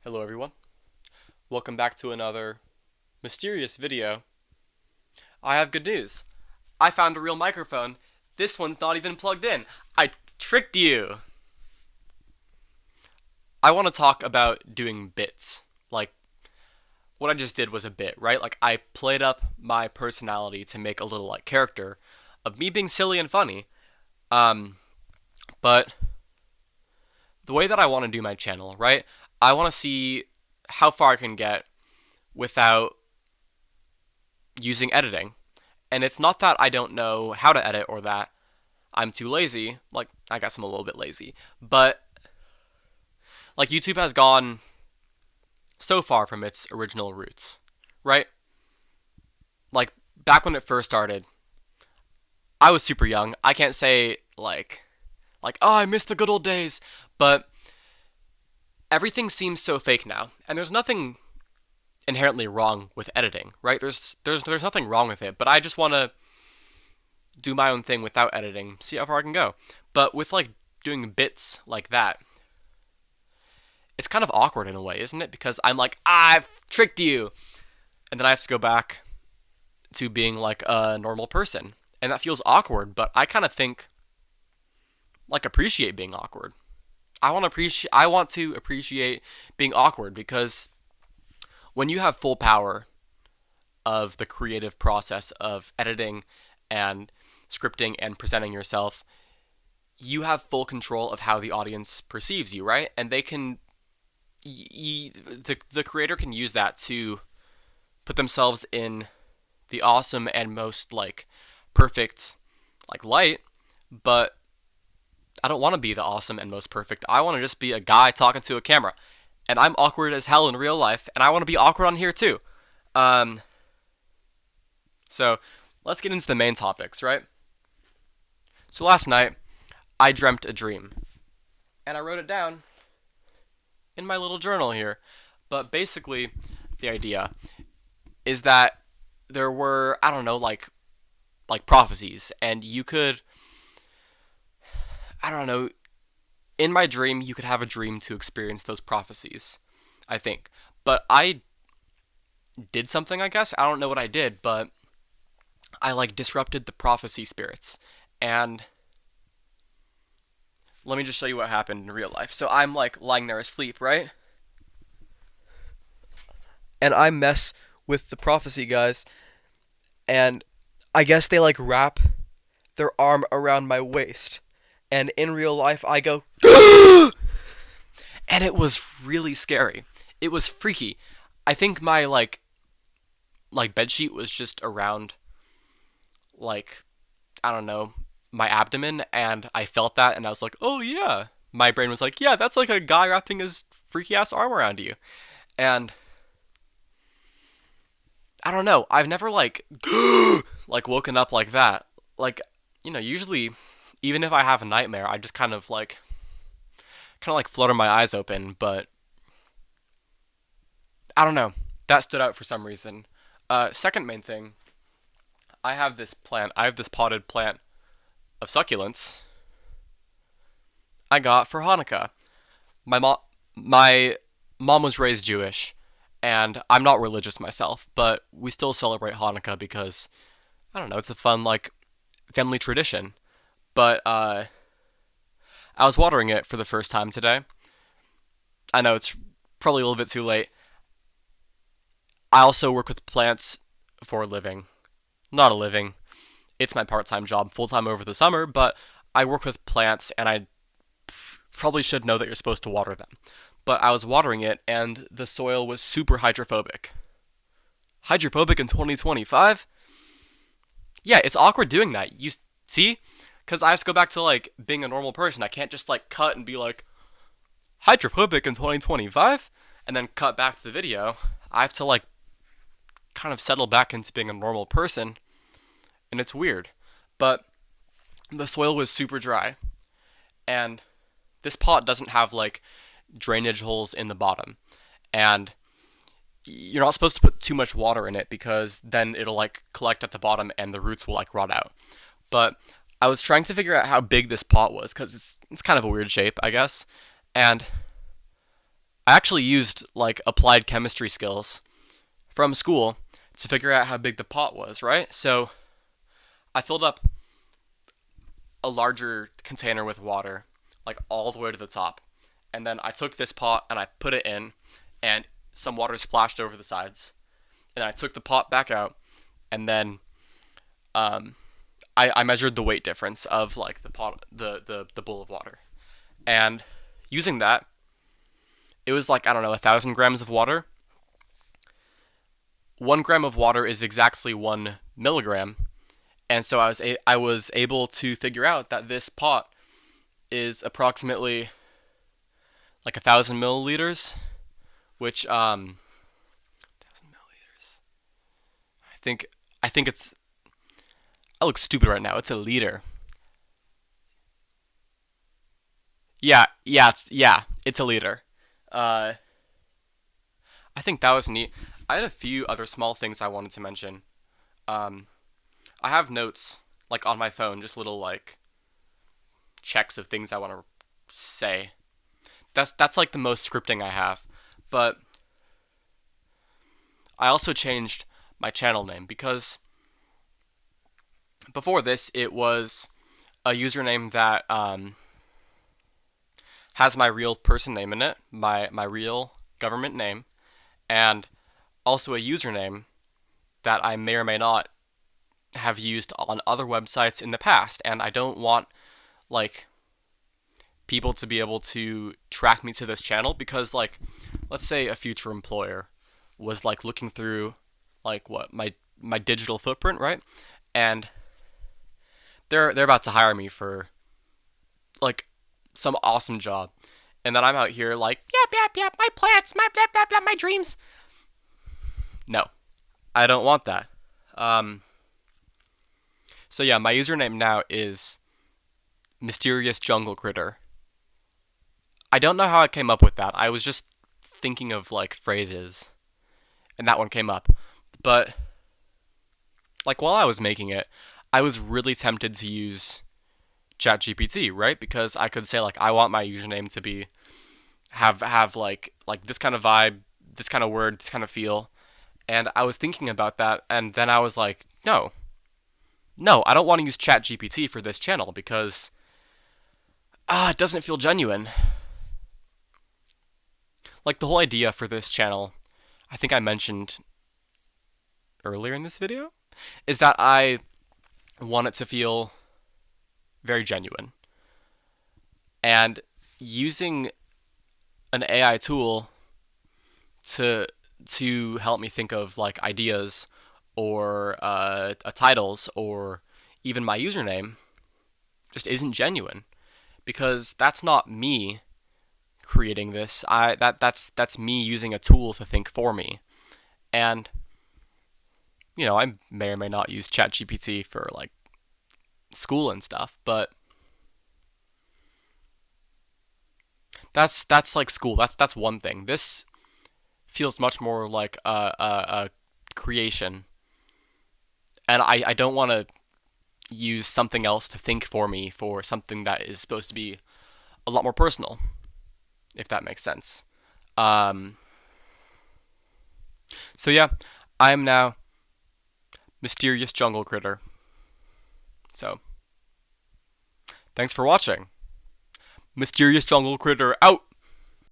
Hello everyone, welcome back to another mysterious video. I have good news. I found a real microphone. This one's not even plugged in. I tricked you! I want to talk about doing bits. Like, what I just did was a bit, right? Like, I played up my personality to make a little, character of me being silly and funny. Um, but the way that I want to do my channel, right? I want to see how far I can get without using editing. And it's not that I don't know how to edit or that I'm too lazy. Like, I guess I'm a little bit lazy. But, YouTube has gone so far from its original roots, right? Like, back when it first started, I was super young. I can't say, oh, I miss the good old days. But everything seems so fake now. And there's nothing inherently wrong with editing, right? There's nothing wrong with it, but I just want to do my own thing without editing, see how far I can go. But with doing bits like that, it's kind of awkward in a way, isn't it? Because I'm like, I've tricked you, and then I have to go back to being like a normal person, and that feels awkward. But I kind of think appreciate being awkward. I want to appreciate being awkward because when you have full power of the creative process of editing and scripting and presenting yourself, you have full control of how the audience perceives you, right? And they can, the creator can use that to put themselves in the awesome and most perfect light, but I don't want to be the awesome and most perfect. I want to just be a guy talking to a camera. And I'm awkward as hell in real life, and I want to be awkward on here too. So let's get into the main topics, right? So last night, I dreamt a dream, and I wrote it down in my little journal here. But basically, the idea is that there were, I don't know, prophecies, and you could, I don't know, in my dream, you could have a dream to experience those prophecies, I think. But I did something, I guess. I don't know what I did, but I disrupted the prophecy spirits. And let me just show you what happened in real life. So I'm lying there asleep, right? And I mess with the prophecy guys, and I guess they wrap their arm around my waist. And in real life, I go, and it was really scary. It was freaky. I think my bedsheet was just around I don't know, my abdomen, and I felt that, and I was like, oh yeah. My brain was like, yeah, that's like a guy wrapping his freaky ass arm around you. And I don't know, I've never woken up like that. Usually, even if I have a nightmare, I just kind of flutter my eyes open, but I don't know. That stood out for some reason. Second main thing, I have this plant. I have this potted plant of succulents I got for Hanukkah. My mom was raised Jewish, and I'm not religious myself, but we still celebrate Hanukkah because I don't know, it's a fun family tradition. But I was watering it for the first time today. I know it's probably a little bit too late. I also work with plants for a living. Not a living. It's my part-time job, full-time over the summer, but I work with plants, and I probably should know that you're supposed to water them. But I was watering it, and the soil was super hydrophobic. Hydrophobic in 2025? Yeah, it's awkward doing that. You see? Because I have to go back to being a normal person. I can't just cut and be hydrophobic in 2025 and then cut back to the video. I have to kind of settle back into being a normal person, and it's weird. But the soil was super dry, and this pot doesn't have drainage holes in the bottom, and you're not supposed to put too much water in it because then it'll collect at the bottom and the roots will rot out. But I was trying to figure out how big this pot was because it's kind of a weird shape, I guess. And I actually used like applied chemistry skills from school to figure out how big the pot was, right? So I filled up a larger container with water, like all the way to the top. And then I took this pot and I put it in, and some water splashed over the sides. And I took the pot back out, and then um, I measured the weight difference of like the pot, the bowl of water, and using that, it was like I don't know 1,000 grams of water. 1 gram of water is exactly 1 milligram, and so I was able to figure out that this pot is approximately like 1,000 milliliters, which 1,000 milliliters. I think I think it's I look stupid right now. It's a liter. It's a liter. Uh, I think that was neat. I had a few other small things I wanted to mention. Um, I have notes like on my phone, just little like checks of things I want to say. That's like the most scripting I have. But I also changed my channel name because before this it was a username that has my real person name in it, my real government name, and also a username that I may or may not have used on other websites in the past, and I don't want like people to be able to track me to this channel because like let's say a future employer was like looking through like what my digital footprint, right? And they're about to hire me for like some awesome job. And then I'm out here like, yep, my plants, my blah blah blah, my dreams. No, I don't want that. Um, so yeah, my username now is Mysterious Jungle Critter. I don't know how I came up with that. I was just thinking of like phrases, and that one came up. But like while I was making it, I was really tempted to use ChatGPT, right? Because I could say like I want my username to be have like this kind of vibe, this kind of word, this kind of feel. And I was thinking about that, and then I was like, no, I don't want to use ChatGPT for this channel because it doesn't feel genuine. Like the whole idea for this channel, I think I mentioned earlier in this video, is that I want it to feel very genuine. And using an AI tool to help me think of like ideas or titles or even my username just isn't genuine because that's not me creating this. That's me using a tool to think for me. And I may or may not use ChatGPT for like school and stuff, but that's like school. That's one thing. This feels much more like a creation, and I don't want to use something else to think for me for something that is supposed to be a lot more personal, if that makes sense. Um, so yeah, I am now Mysterious Jungle Critter. So, thanks for watching. Mysterious Jungle Critter out!